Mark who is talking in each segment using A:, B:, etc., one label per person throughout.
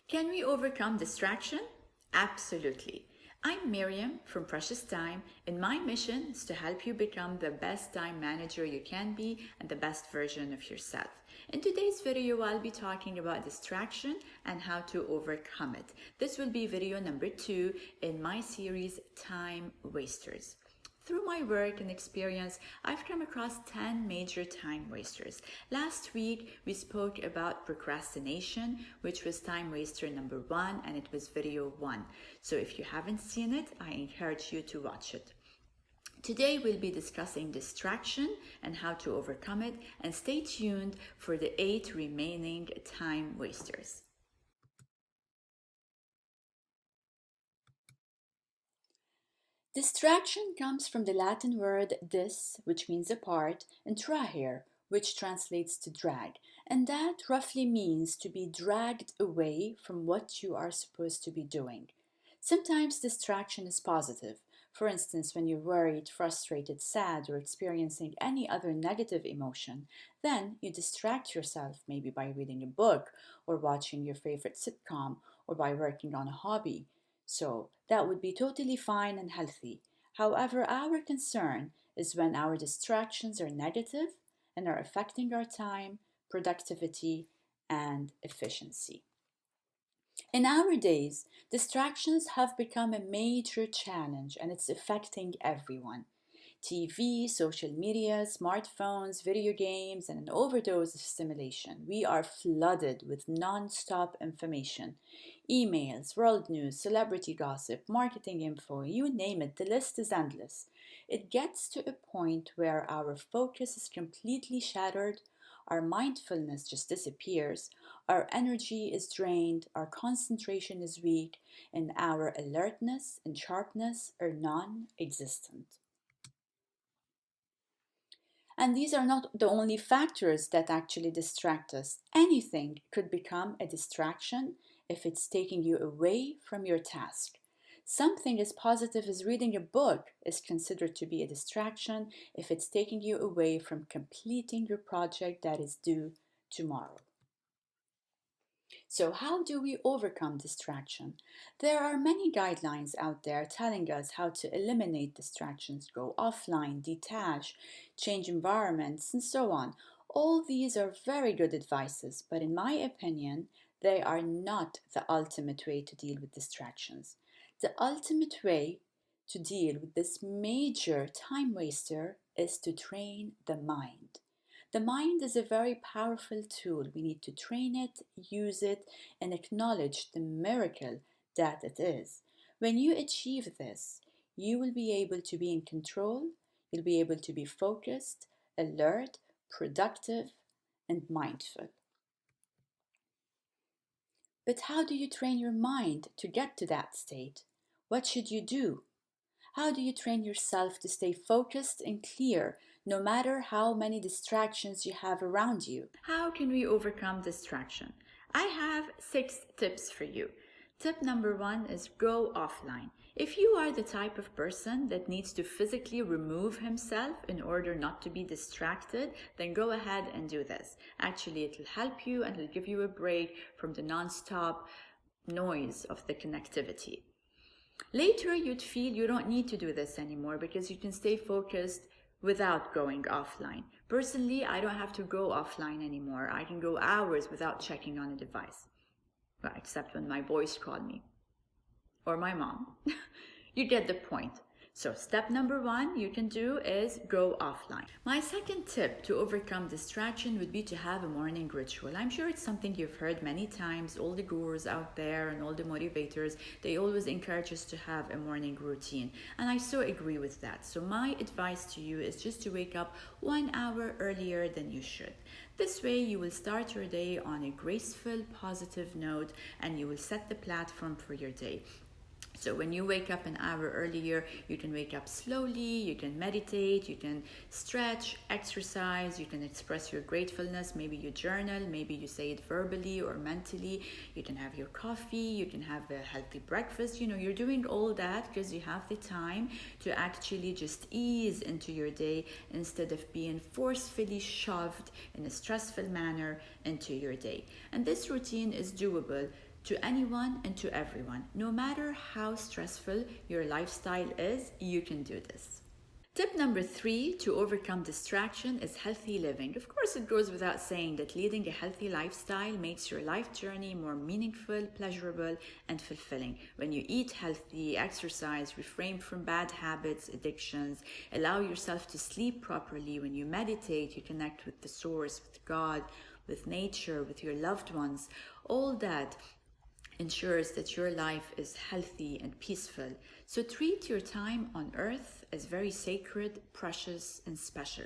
A: Can we overcome distraction? Absolutely. I'm Miriam from Precious Time, and my mission is to help you become the best time manager you can be and the best version of yourself. In today's video, I'll be talking about distraction and how to overcome it. This will be video number 2 in my series, Time Wasters. Through my work and experience, I've come across 10 major time wasters. Last week, we spoke about procrastination, which was time waster number 1, and it was video 1. So if you haven't seen it, I encourage you to watch it. Today, we'll be discussing distraction and how to overcome it, and stay tuned for the 8 remaining time wasters. Distraction comes from the Latin word dis, which means apart, and trahere, which translates to drag. And that roughly means to be dragged away from what you are supposed to be doing. Sometimes distraction is positive. For instance, when you're worried, frustrated, sad, or experiencing any other negative emotion, then you distract yourself maybe by reading a book or watching your favorite sitcom or by working on a hobby. So that would be totally fine and healthy. However, our concern is when our distractions are negative and are affecting our time, productivity, and efficiency. In our days, distractions have become a major challenge and it's affecting everyone. TV, social media, smartphones, video games, and an overdose of stimulation. We are flooded with non stop information. Emails, world news, celebrity gossip, marketing info, you name it, the list is endless. It gets to a point where our focus is completely shattered, our mindfulness just disappears, our energy is drained, our concentration is weak, and our alertness and sharpness are non existent. And these are not the only factors that actually distract us. Anything could become a distraction if it's taking you away from your task. Something as positive as reading a book is considered to be a distraction if it's taking you away from completing your project that is due tomorrow. So, how do we overcome distraction? There are many guidelines out there telling us how to eliminate distractions, go offline, detach, change environments, and so on. All these are very good advices, but in my opinion, they are not the ultimate way to deal with distractions. The ultimate way to deal with this major time waster is to train the mind. The mind is a very powerful tool. We need to train it, use it, and acknowledge the miracle that it is. When you achieve this, you will be able to be in control, you'll be able to be focused, alert, productive, and mindful. But how do you train your mind to get to that state? What should you do? How do you train yourself to stay focused and clear no matter how many distractions you have around you? How can we overcome distraction? I have 6 tips for you. Tip number 1 is go offline. If you are the type of person that needs to physically remove himself in order not to be distracted, then go ahead and do this. Actually, it will help you and it will give you a break from the non-stop noise of the connectivity. Later, you'd feel you don't need to do this anymore because you can stay focused without going offline. Personally, I don't have to go offline anymore. I can go hours without checking on a device. Well, except when my boys call me or my mom. You get the point. So step number 1 you can do is go offline. My second tip to overcome distraction would be to have a morning ritual. I'm sure it's something you've heard many times. All the gurus out there and all the motivators, they always encourage us to have a morning routine. And I so agree with that. So my advice to you is just to wake up 1 hour earlier than you should. This way you will start your day on a graceful, positive note and you will set the platform for your day. So when you wake up an hour earlier, you can wake up slowly, you can meditate, you can stretch, exercise, you can express your gratefulness, maybe you journal, maybe you say it verbally or mentally, you can have your coffee, you can have a healthy breakfast. You're doing all that because you have the time to actually just ease into your day instead of being forcefully shoved in a stressful manner into your day. And this routine is doable to anyone and to everyone. No matter how stressful your lifestyle is, you can do this. Tip number 3 to overcome distraction is healthy living. Of course, it goes without saying that leading a healthy lifestyle makes your life journey more meaningful, pleasurable, and fulfilling. When you eat healthy, exercise, refrain from bad habits, addictions, allow yourself to sleep properly, when you meditate, you connect with the source, with God, with nature, with your loved ones, all that ensures that your life is healthy and peaceful. So treat your time on earth as very sacred, precious, and special.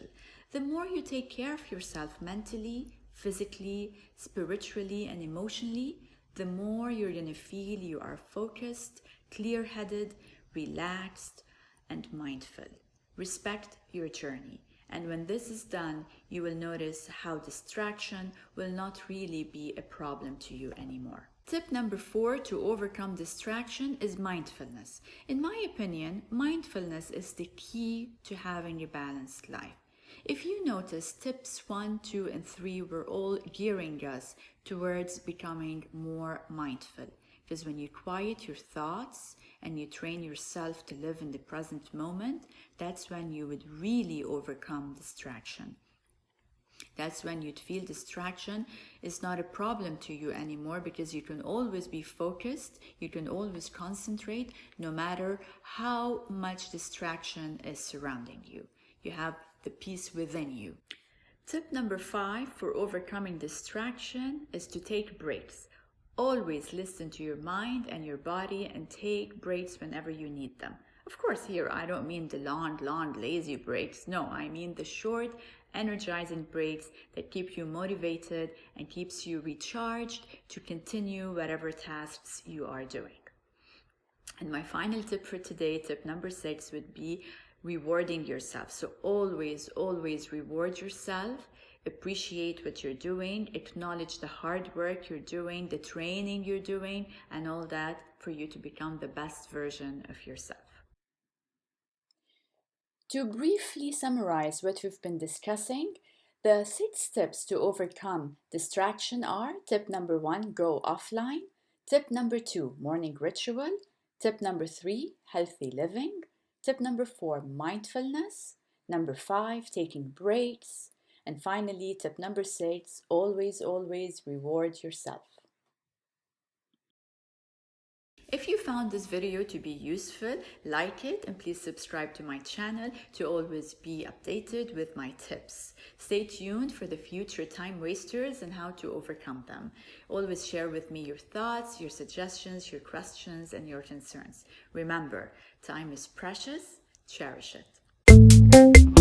A: The more you take care of yourself mentally, physically, spiritually, and emotionally, the more you're going to feel you are focused, clear-headed, relaxed, and mindful. Respect your journey. And when this is done, you will notice how distraction will not really be a problem to you anymore. Tip number 4 to overcome distraction is mindfulness. In my opinion, mindfulness is the key to having a balanced life. If you notice, tips 1, 2, and 3 were all gearing us towards becoming more mindful. Because when you quiet your thoughts and you train yourself to live in the present moment, that's when you would really overcome distraction. That's when you'd feel distraction is not a problem to you anymore, because you can always be focused, you can always concentrate, no matter how much distraction is surrounding you. You have the peace within you. Tip number 5 for overcoming distraction is to take breaks. Always listen to your mind and your body and take breaks whenever you need them. Of course, here I don't mean the long, lazy breaks. No, I mean the short, energizing breaks that keep you motivated and keeps you recharged to continue whatever tasks you are doing. And my final tip for today, tip number 6, would be rewarding yourself. So always reward yourself. Appreciate what you're doing, acknowledge the hard work you're doing, the training you're doing, and all that for you to become the best version of yourself. To briefly summarize what we've been discussing, the 6 tips to overcome distraction are: tip number 1, go offline; tip number 2, morning ritual; tip number 3, healthy living; tip number 4, mindfulness; number 5, taking breaks; and finally, tip number 6, always reward yourself. If you found this video to be useful, like it, and please subscribe to my channel to always be updated with my tips. Stay tuned for the future time wasters and how to overcome them. Always share with me your thoughts, your suggestions, your questions, and your concerns. Remember, time is precious. Cherish it.